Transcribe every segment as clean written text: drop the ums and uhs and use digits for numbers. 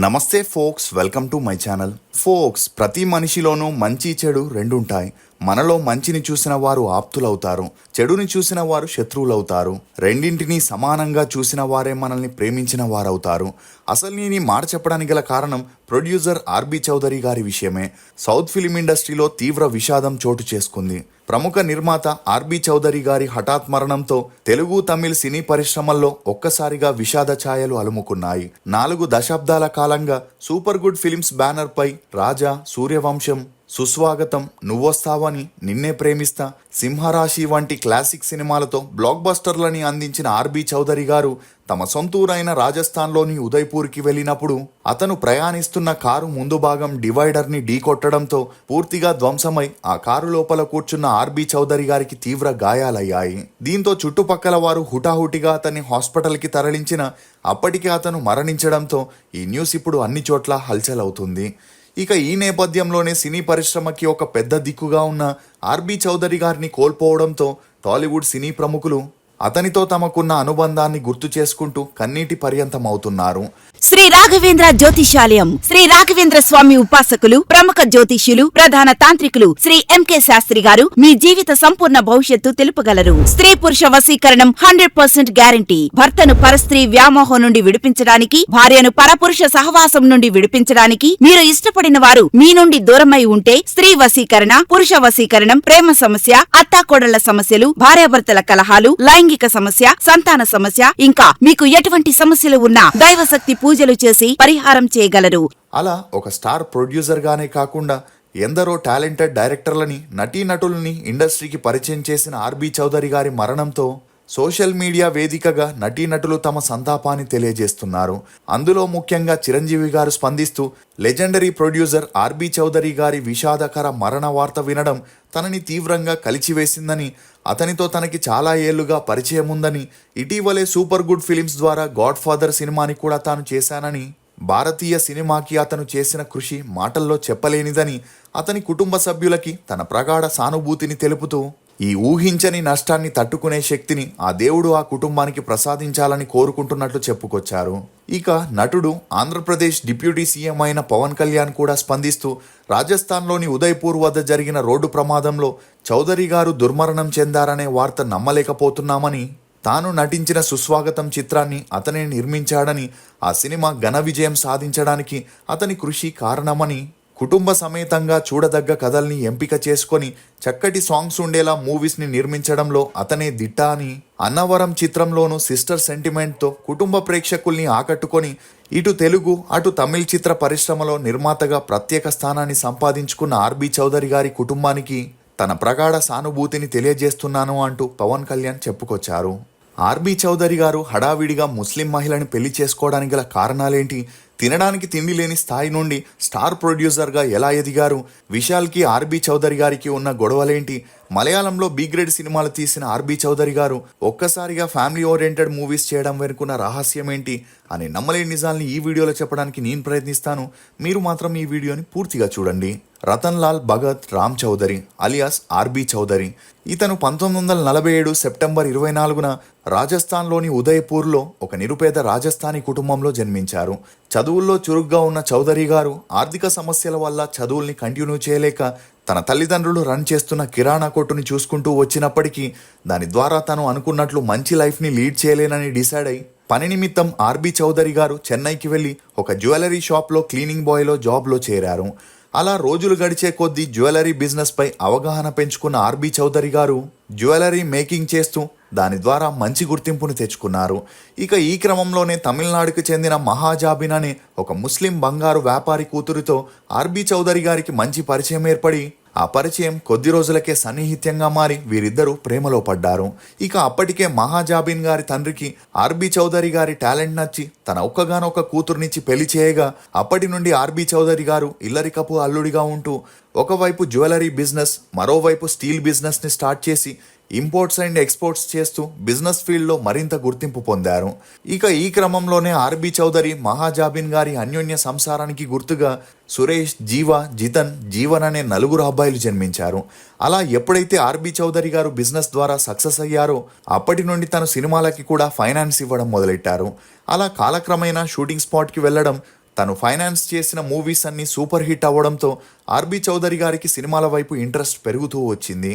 నమస్తే folks, welcome to my channel. Folks, ప్రతి మనిషిలోనూ మంచి చెడు రెండుంటాయి. మనలో మంచిని చూసిన వారు ఆప్తులవుతారు, చెడుని చూసిన వారు శత్రువులవుతారు. రెండింటినీ సమానంగా చూసిన వారే మనల్ని ప్రేమించిన వారవుతారు. అసలు నేను ఈ మాట చెప్పడానికి గల కారణం ప్రొడ్యూసర్ ఆర్బీ చౌదరి గారి విషయమే. సౌత్ ఫిలిం ఇండస్ట్రీలో తీవ్ర విషాదం చోటు చేసుకుంది. ప్రముఖ నిర్మాత ఆర్బీ చౌదరి గారి హఠాత్ మరణంతో తెలుగు తమిళ్ సినీ పరిశ్రమల్లో ఒక్కసారిగా విషాద ఛాయలు అలుముకున్నాయి. 4 దశాబ్దాల కాలంగా సూపర్ గుడ్ ఫిలిమ్స్ బ్యానర్ పై రాజా, సూర్యవంశం, సుస్వాగతం, నువ్వొస్తావని, నిన్నే ప్రేమిస్తా, సింహరాశి వంటి క్లాసిక్ సినిమాలతో బ్లాక్ బస్టర్లని అందించిన ఆర్బీ చౌదరి గారు తమ సొంతూరైన రాజస్థాన్లోని ఉదయ్పూర్కి వెళ్ళినప్పుడు అతను ప్రయాణిస్తున్న కారు ముందు భాగం డివైడర్ని ఢీకొట్టడంతో పూర్తిగా ధ్వంసమై ఆ కారు లోపల కూర్చున్న ఆర్బీ చౌదరి గారికి తీవ్ర గాయాలయ్యాయి. దీంతో చుట్టుపక్కల వారు హుటాహుటిగా అతన్ని హాస్పిటల్కి తరలించిన అప్పటికే అతను మరణించడంతో ఈ న్యూస్ ఇప్పుడు అన్ని చోట్ల హల్చల్ అవుతుంది. ఇక ఈ నేపథ్యంలోనే సినీ పరిశ్రమకి ఒక పెద్ద దిక్కుగా ఉన్న ఆర్బీ చౌదరి గారిని కోల్పోవడంతో టాలీవుడ్ సినీ ప్రముఖులు అతనితో తమకున్న అనుబంధాన్ని గుర్తు చేసుకుంటూ కన్నీటి పర్యంతం అవుతున్నారు. శ్రీ రాఘవేంద్ర జ్యోతిషాలయం, శ్రీ రాఘవేంద్ర స్వామి ఉపాసకులు, ప్రముఖ జ్యోతిష్యులు, ప్రధాన తాంత్రికులు శ్రీ ఎంకే శాస్త్రి గారు మీ జీవిత సంపూర్ణ భవిష్యత్తు తెలుపగలరు. స్త్రీ పురుష వశీకరణం 100% గ్యారంటీ. భర్తను పరస్త్రీ వ్యామోహం నుండి విడిపించడానికి, భార్యను పరపురుష సహవాసం నుండి విడిపించడానికి, మీరు ఇష్టపడిన వారు మీ నుండి దూరమై ఉంటే స్త్రీ వశీకరణ, పురుష వశీకరణం, ప్రేమ సమస్య, అత్తాకోడళ్ల సమస్యలు, భార్యాభర్తల కలహాలు, లైంగిక సమస్య, సంతాన సమస్య, ఇంకా మీకు ఎటువంటి సమస్యలు ఉన్నా దైవశక్తి పూజలు చేసి పరిహారం చేయగలరు. అలా ఒక స్టార్ ప్రొడ్యూసర్ గానే కాకుండా ఎందరో టాలెంటెడ్ డైరెక్టర్లని, నటీనటుల్ని ఇండస్ట్రీకి పరిచయం చేసిన ఆర్బీ చౌదరి గారి మరణంతో సోషల్ మీడియా వేదికగా నటీనటులు తమ సంతాపాన్ని తెలియజేస్తున్నారు. అందులో ముఖ్యంగా చిరంజీవి గారు స్పందిస్తూ లెజెండరీ ప్రొడ్యూసర్ ఆర్బీ చౌదరి గారి విషాదకర మరణ వార్త వినడం తనని తీవ్రంగా కలిచివేసిందని, అతనితో తనకి చాలా ఏళ్లుగా పరిచయం ఉందని, ఇటీవలే సూపర్ గుడ్ ఫిలిమ్స్ ద్వారా గాడ్ ఫాదర్ సినిమాని కూడా తాను చేశానని, భారతీయ సినిమాకి అతను చేసిన కృషి మాటల్లో చెప్పలేనిదని, అతని కుటుంబ సభ్యులకి తన ప్రగాఢ సానుభూతిని తెలుపుతూ ఈ ఊహించని నష్టాన్ని తట్టుకునే శక్తిని ఆ దేవుడు ఆ కుటుంబానికి ప్రసాదించాలని కోరుకుంటున్నట్లు చెప్పుకొచ్చారు. ఇక నటుడు, ఆంధ్రప్రదేశ్ డిప్యూటీ సీఎం అయిన పవన్ కళ్యాణ్ కూడా స్పందిస్తూ రాజస్థాన్లోని ఉదయ్పూర్ వద్ద జరిగిన రోడ్డు ప్రమాదంలో చౌదరి గారు దుర్మరణం చెందారనే వార్త నమ్మలేకపోతున్నామని, తాను నటించిన సుస్వాగతం చిత్రాన్ని అతనే నిర్మించాడని, ఆ సినిమా ఘన విజయం సాధించడానికి అతని కృషి కారణమని, కుటుంబ సమేతంగా చూడదగ్గ కథల్ని ఎంపిక చేసుకొని చక్కటి సాంగ్స్ ఉండేలా మూవీస్ని నిర్మించడంలో అతనే దిట్ట అని, అన్నవరం చిత్రంలోనూ సిస్టర్ సెంటిమెంట్తో కుటుంబ ప్రేక్షకుల్ని ఆకట్టుకొని ఇటు తెలుగు అటు తమిళ్ చిత్ర పరిశ్రమలో నిర్మాతగా ప్రత్యేక స్థానాన్ని సంపాదించుకున్న ఆర్బీ చౌదరి గారి కుటుంబానికి తన ప్రగాఢ సానుభూతిని తెలియజేస్తున్నాను అంటూ పవన్ కళ్యాణ్ చెప్పుకొచ్చారు. ఆర్బీ చౌదరి గారు హడావిడిగా ముస్లిం మహిళని పెళ్లి చేసుకోవడానికి గల కారణాలేంటి, తినడానికి తిండి లేని స్థాయి నుండి స్టార్ ప్రొడ్యూసర్గా ఎలా ఎదిగారు, విశాల్కి ఆర్బీ చౌదరి గారికి ఉన్న గొడవలేంటి, మలయాళంలో బి గ్రేడ్ సినిమాలు తీసిన ఆర్బీ చౌదరి గారు ఒక్కసారిగా ఫ్యామిలీ ఓరియంటెడ్ మూవీస్ చేయడం వెనుకున్న రహస్యం ఏంటి అనే నమ్మలేని నిజాల్ని ఈ వీడియోలో చెప్పడానికి నేను ప్రయత్నిస్తాను. మీరు మాత్రం ఈ వీడియోని పూర్తిగా చూడండి. Ratan Lal Bhagat Ram Chaudhary alias RB Chaudhary. ఇతను 1947 సెప్టెంబర్ 24న రాజస్థాన్లోని ఉదయ్పూర్లో ఒక నిరుపేద రాజస్థానీ కుటుంబంలో జన్మించారు. చదువుల్లో చురుగ్గా ఉన్న చౌదరి గారు ఆర్థిక సమస్యల వల్ల చదువుల్ని కంటిన్యూ చేయలేక తన తల్లిదండ్రులు రన్ చేస్తున్న కిరాణా కొట్టుని చూసుకుంటూ వచ్చినప్పటికీ దాని ద్వారా తను అనుకున్నట్లు మంచి లైఫ్ని లీడ్ చేయలేనని డిసైడ్ అయి పని నిమిత్తం ఆర్బీ చౌదరి గారు చెన్నైకి వెళ్ళి ఒక జ్యువెలరీ షాప్లో క్లీనింగ్ బాయ్లో జాబ్లో చేరారు. అలా రోజులు గడిచే కొద్దీ జ్యువెలరీ బిజినెస్ పై అవగాహన పెంచుకున్న ఆర్బీ చౌదరి గారు జ్యువెలరీ మేకింగ్ చేస్తూ దాని ద్వారా మంచి గుర్తింపును తెచ్చుకున్నారు. ఇక ఈ క్రమంలోనే తమిళనాడుకు చెందిన మహాజాబిన్ అనే ఒక ముస్లిం బంగారు వ్యాపారి కూతురితో ఆర్బీ చౌదరి గారికి మంచి పరిచయం ఏర్పడి ఆ పరిచయం కొద్ది రోజులకే సన్నిహిత్యంగా మారి వీరిద్దరూ ప్రేమలో పడ్డారు. ఇక అప్పటికే మహాజాబిన్ గారి తండ్రికి ఆర్బీ చౌదరి గారి టాలెంట్ నచ్చి తన ఒక్కగానొక్క కూతురునిచ్చి పెళ్లి చేయగా అప్పటి నుండి ఆర్బీ చౌదరి గారు ఇల్లరికపు అల్లుడిగా ఉంటూ ఒకవైపు జ్యువెలరీ బిజినెస్, మరోవైపు స్టీల్ బిజినెస్ని స్టార్ట్ చేసి ఇంపోర్ట్స్ అండ్ ఎక్స్పోర్ట్స్ చేస్తూ బిజినెస్ ఫీల్డ్లో మరింత గుర్తింపు పొందారు. ఇక ఈ క్రమంలోనే ఆర్బీ చౌదరి మహాజాబిన్ గారి అన్యోన్య సంసారానికి గుర్తుగా సురేష్, జీవ, జితన్, జీవన్ అనే 4 అబ్బాయిలు జన్మించారు. అలా ఎప్పుడైతే ఆర్బీ చౌదరి గారు బిజినెస్ ద్వారా సక్సెస్ అయ్యారో అప్పటి నుండి తను సినిమాలకి కూడా ఫైనాన్స్ ఇవ్వడం మొదలెట్టారు. అలా కాలక్రమేణా షూటింగ్ స్పాట్కి వెళ్లడం, తను ఫైనాన్స్ చేసిన మూవీస్ అన్ని సూపర్ హిట్ అవ్వడంతో ఆర్బీ చౌదరి గారికి సినిమాల వైపు ఇంట్రెస్ట్ పెరుగుతూ వచ్చింది.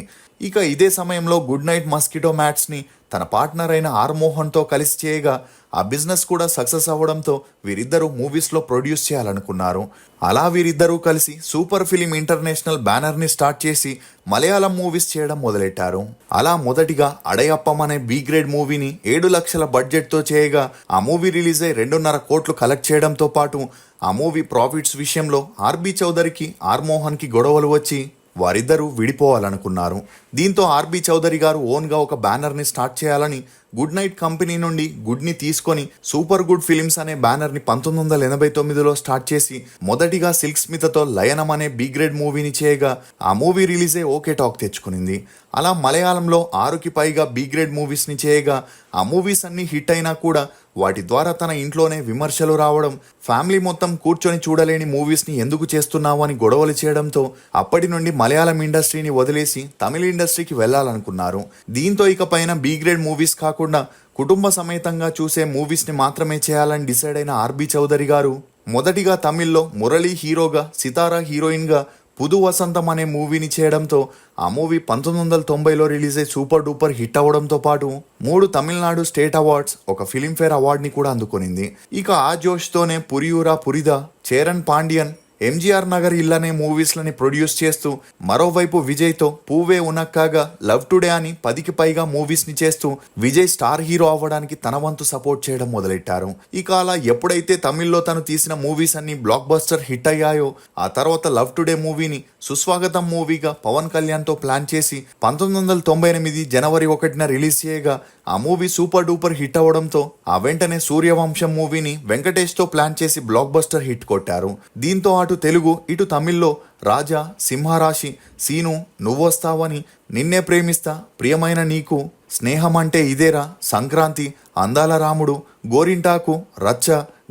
ఇక ఇదే సమయంలో గుడ్ నైట్ మస్కిటో మ్యాట్స్ని తన పార్ట్నర్ అయిన ఆర్ మోహన్తో కలిసి చేయగా ఆ బిజినెస్ కూడా సక్సెస్ అవ్వడంతో వీరిద్దరూ మూవీస్లో ప్రొడ్యూస్ చేయాలనుకున్నారు. అలా వీరిద్దరూ కలిసి సూపర్ ఫిలిం ఇంటర్నేషనల్ బ్యానర్ని స్టార్ట్ చేసి మలయాళం మూవీస్ చేయడం మొదలెట్టారు. అలా మొదటిగా అడయప్పం అనే బి గ్రేడ్ మూవీని 7 లక్షల బడ్జెట్తో చేయగా ఆ మూవీ రిలీజ్ అయి 2.5 కోట్లు కలెక్ట్ చేయడంతో పాటు ఆ మూవీ ప్రాఫిట్స్ విషయంలో ఆర్బీ చౌదరికి ఆర్ మోహన్కి గొడవలు వచ్చి వారిద్దరూ విడిపోవాలనుకున్నారు. దీంతో ఆర్బీ చౌదరి గారు ఓన్గా ఒక బ్యానర్ని స్టార్ట్ చేయాలని గుడ్ నైట్ కంపెనీ నుండి గుడ్ని తీసుకొని సూపర్ గుడ్ ఫిలిమ్స్ అనే బ్యానర్ని 1989లో స్టార్ట్ చేసి మొదటిగా సిల్క్ స్మితతో లయనం అనే బి గ్రేడ్ మూవీని చేయగా ఆ మూవీ రిలీజే ఓకే టాక్ తెచ్చుకునింది. అలా మలయాళంలో 6కి పైగా బి గ్రేడ్ మూవీస్ని చేయగా ఆ మూవీస్ అన్ని హిట్ అయినా కూడా వాటి ద్వారా తన ఇంట్లోనే విమర్శలు రావడం, ఫ్యామిలీ మొత్తం కూర్చొని చూడలేని మూవీస్ని ఎందుకు చేస్తున్నావు అని గొడవలు చేయడంతో అప్పటి నుండి మలయాళం ఇండస్ట్రీని వదిలేసి తమిళ ఇండస్ట్రీకి వెళ్లాలనుకున్నారు. దీంతో ఇకపైన బి గ్రేడ్ మూవీస్ కాకుండా కుటుంబ సమేతంగా చూసే మూవీస్ని మాత్రమే చేయాలని డిసైడ్ అయిన ఆర్బీ చౌదరి గారు మొదటిగా తమిళ్లో మురళీ హీరోగా, సితారా హీరోయిన్గా పుదు వసంతం అనే మూవీని చేయడంతో ఆ మూవీ 1990లో రిలీజ్ అయ్యి సూపర్ డూపర్ హిట్ అవ్వడంతో పాటు 3 తమిళనాడు స్టేట్ అవార్డ్స్, ఒక ఫిలింఫేర్ అవార్డ్ని కూడా అందుకొనింది. ఇక ఆ జోష్తోనే పురియూరా పురిదా, చేరన్ పాండియన్, ఎంజీఆర్ నగర్ ఇల్లనే మూవీస్లని ప్రొడ్యూస్ చేస్తూ మరోవైపు విజయ్తో పూవే ఉనక్కాగా, లవ్ టుడే అని 10కి పైగా మూవీస్ని చేస్తూ విజయ్ స్టార్ హీరో అవ్వడానికి తన వంతు సపోర్ట్ చేయడం మొదలెట్టారు. ఇక అలా ఎప్పుడైతే తమిళ్లో తను తీసిన మూవీస్ అన్ని బ్లాక్ బస్టర్ హిట్ అయ్యాయో ఆ తర్వాత లవ్ టుడే మూవీని సుస్వాగతం మూవీగా పవన్ కళ్యాణ్తో ప్లాన్ చేసి 1998 జనవరి 1న రిలీజ్ చేయగా ఆ మూవీ సూపర్ డూపర్ హిట్ అవ్వడంతో ఆ వెంటనే సూర్యవంశం మూవీని వెంకటేష్తో ప్లాన్ చేసి బ్లాక్ బస్టర్ హిట్ కొట్టారు. దీంతో అటు తెలుగు ఇటు తమిళ్లో రాజా, సింహరాశి, సీను, నువ్వొస్తావని, నిన్నే ప్రేమిస్తా, ప్రియమైన నీకు, స్నేహం అంటే ఇదేరా, సంక్రాంతి, అందాల రాముడు, గోరింటాకు, రచ్చ,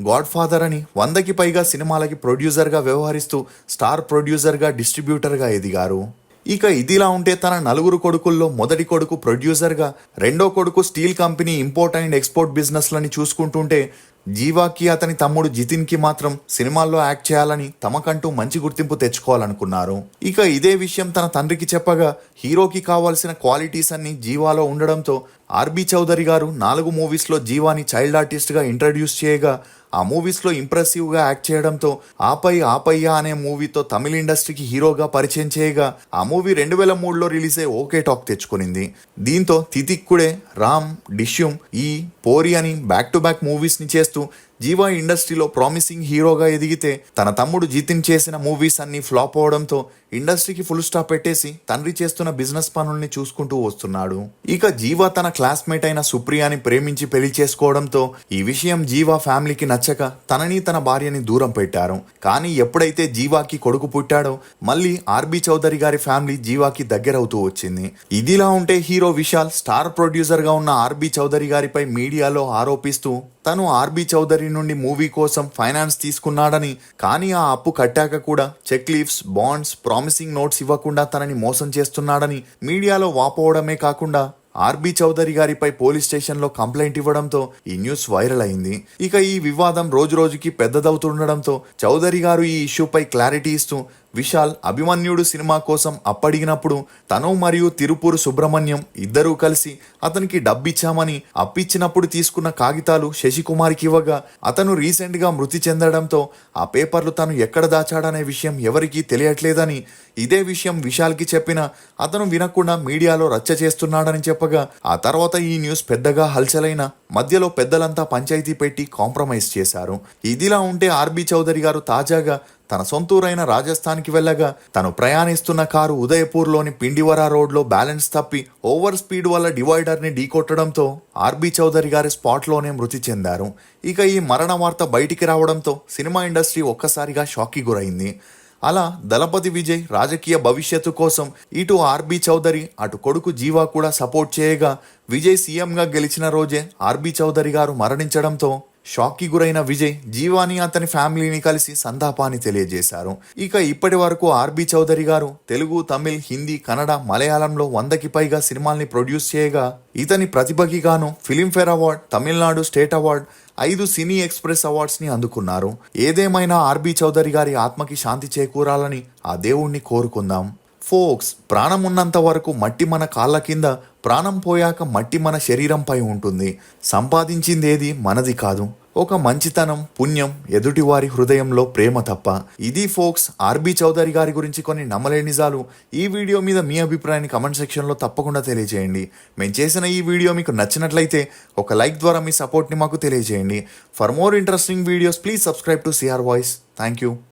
గాడ్ ఫాదర్ అని 100కి పైగా సినిమాలకి ప్రొడ్యూసర్గా వ్యవహరిస్తూ స్టార్ ప్రొడ్యూసర్గా, డిస్ట్రిబ్యూటర్గా ఎదిగారు. ఇక ఇదిలా ఉంటే తన 4 కొడుకుల్లో మొదటి కొడుకు ప్రొడ్యూసర్గా, రెండో కొడుకు steel company import and export బిజినెస్లని చూసుకుంటుంటే జీవాకి అతని తమ్ముడు జితిన్కి మాత్రం సినిమాల్లో యాక్ట్ చేయాలని, తమకంటూ మంచి గుర్తింపు తెచ్చుకోవాలనుకున్నారు. ఇక ఇదే విషయం తన తండ్రికి చెప్పగా హీరోకి కావాల్సిన క్వాలిటీస్ అన్ని జీవాలో ఉండడంతో ఆర్బీ చౌదరి గారు 4 మూవీస్లో జీవాని చైల్డ్ ఆర్టిస్ట్గా ఇంట్రడ్యూస్ చేయగా ఆ మూవీస్లో ఇంప్రెసివ్గా యాక్ట్ చేయడంతో ఆపయ్యా అనే మూవీతో తమిళ ఇండస్ట్రీకి హీరోగా పరిచయం చేయగా ఆ మూవీ 2003లో రిలీజ్ అయ్యి ఓకే టాక్ తెచ్చుకునింది. దీంతో తితిక్కుడే, రామ్, డిష్యూమ్, ఈ పోరి అని బ్యాక్ టు బ్యాక్ మూవీస్ని చేస్తూ జీవా ఇండస్ట్రీలో ప్రామిసింగ్ హీరోగా ఎదిగితే తన తమ్ముడు జితిన్ చేసిన మూవీస్ అన్ని ఫ్లాప్ అవడంతో ఇండస్ట్రీకి ఫుల్ స్టాప్ పెట్టేసి తండ్రి చేస్తున్న బిజినెస్ పనుల్ని చూసుకుంటూ వస్తున్నాడు. ఇక జీవా తన క్లాస్మేట్ అయిన సుప్రియాని ప్రేమించి పెళ్లి చేసుకోవడంతో ఈ విషయం జీవా ఫ్యామిలీకి నచ్చక తనని తన భార్యని దూరం పెట్టారు. కానీ ఎప్పుడైతే జీవాకి కొడుకు పుట్టాడో మళ్ళీ ఆర్బీ చౌదరి గారి ఫ్యామిలీ జీవాకి దగ్గరవుతూ వచ్చింది. ఇదిలా ఉంటే హీరో విశాల్ స్టార్ ప్రొడ్యూసర్గా ఉన్న ఆర్బీ చౌదరి గారిపై మీడియాలో ఆరోపిస్తూ తను ఆర్బీ చౌదరి నుండి మూవీ కోసం ఫైనాన్స్ తీసుకున్నాడని, కానీ ఆ అప్పు కట్టాక కూడా cheque leaves, bonds, promising notes ఇవ్వకుండా తనని మోసం చేస్తున్నాడని మీడియాలో వాపోవడమే కాకుండా ఆర్బీ చౌదరి గారిపై పోలీస్ స్టేషన్లో కంప్లైంట్ ఇవ్వడంతో ఈ న్యూస్ వైరల్ అయింది. ఇక ఈ వివాదం రోజు రోజుకి పెద్దదవుతుండడంతో చౌదరి గారు ఈ ఇష్యూపై క్లారిటీ ఇస్తూ విశాల్ అభిమన్యుడు సినిమా కోసం అప్పడిగినప్పుడు తను మరియు తిరుపూరు సుబ్రహ్మణ్యం ఇద్దరూ కలిసి అతనికి డబ్బిచ్చామని, అప్పిచ్చినప్పుడు తీసుకున్న కాగితాలు శశికుమార్కి ఇవ్వగా అతను రీసెంట్గా మృతి చెందడంతో ఆ పేపర్లు తను ఎక్కడ దాచాడనే విషయం ఎవరికీ తెలియట్లేదని, ఇదే విషయం విశాల్కి చెప్పినా అతను వినకుండా మీడియాలో రచ్చ చేస్తున్నాడని చెప్పగా ఆ తర్వాత ఈ న్యూస్ పెద్దగా హల్చలైన మధ్యలో పెద్దలంతా పంచాయతీ పెట్టి కాంప్రమైజ్ చేశారు. ఇదిలా ఉంటే ఆర్బీ చౌదరి గారు తాజాగా తన సొంతూరైన రాజస్థాన్కి వెళ్ళగా తను ప్రయాణిస్తున్న కారు ఉదయపూర్లోని పిండివరా రోడ్లో బ్యాలెన్స్ తప్పి ఓవర్ స్పీడ్ వల్ల డివైడర్ని ఢీకొట్టడంతో ఆర్బీ చౌదరి గారి స్పాట్లోనే మృతి చెందారు. ఇక ఈ మరణ వార్త బయటికి రావడంతో సినిమా ఇండస్ట్రీ ఒక్కసారిగా షాక్కి గురైంది. అలా దళపతి విజయ్ రాజకీయ భవిష్యత్తు కోసం ఇటు ఆర్బీ చౌదరి అటు కొడుకు జీవా కూడా సపోర్ట్ చేయగా విజయ్ సీఎంగా గెలిచిన రోజే ఆర్బీ చౌదరి గారు మరణించడంతో షాక్కి గురైన విజయ్ జీవాని అతని ఫ్యామిలీని కలిసి సంతాపాన్ని తెలియజేశారు. ఇక ఇప్పటి వరకు ఆర్బీ చౌదరి గారు తెలుగు, తమిళ్, హిందీ, కన్నడ, మలయాళంలో 100కి పైగా సినిమాల్ని ప్రొడ్యూస్ చేయగా ఇతని ప్రతిభకి గాను Filmfare award, Tamil Nadu state award, 5 సినీ ఎక్స్ప్రెస్ అవార్డ్స్ ని అందుకున్నారు. ఏదేమైనా ఆర్బీ చౌదరి గారి ఆత్మకి శాంతి చేకూరాలని ఆ దేవుణ్ణి కోరుకుందాం. ఫోక్స్, ప్రాణం ఉన్నంత వరకు మట్టి మన కాళ్ళ కింద, ప్రాణం పోయాక మట్టి మన శరీరంపై ఉంటుంది. సంపాదించిందేది మనది కాదు, ఒక మంచితనం, పుణ్యం, ఎదుటివారి హృదయంలో ప్రేమ తప్ప. ఇది ఫోక్స్ ఆర్బీ చౌదరి గారి గురించి కొన్ని నమ్మలేని నిజాలు. ఈ వీడియో మీద మీ అభిప్రాయాన్ని కమెంట్ సెక్షన్లో తప్పకుండా తెలియజేయండి. మేము చేసిన ఈ వీడియో మీకు నచ్చినట్లయితే ఒక లైక్ ద్వారా మీ సపోర్ట్ని మాకు తెలియజేయండి. For more interesting videos please subscribe to CR voice. Thank you.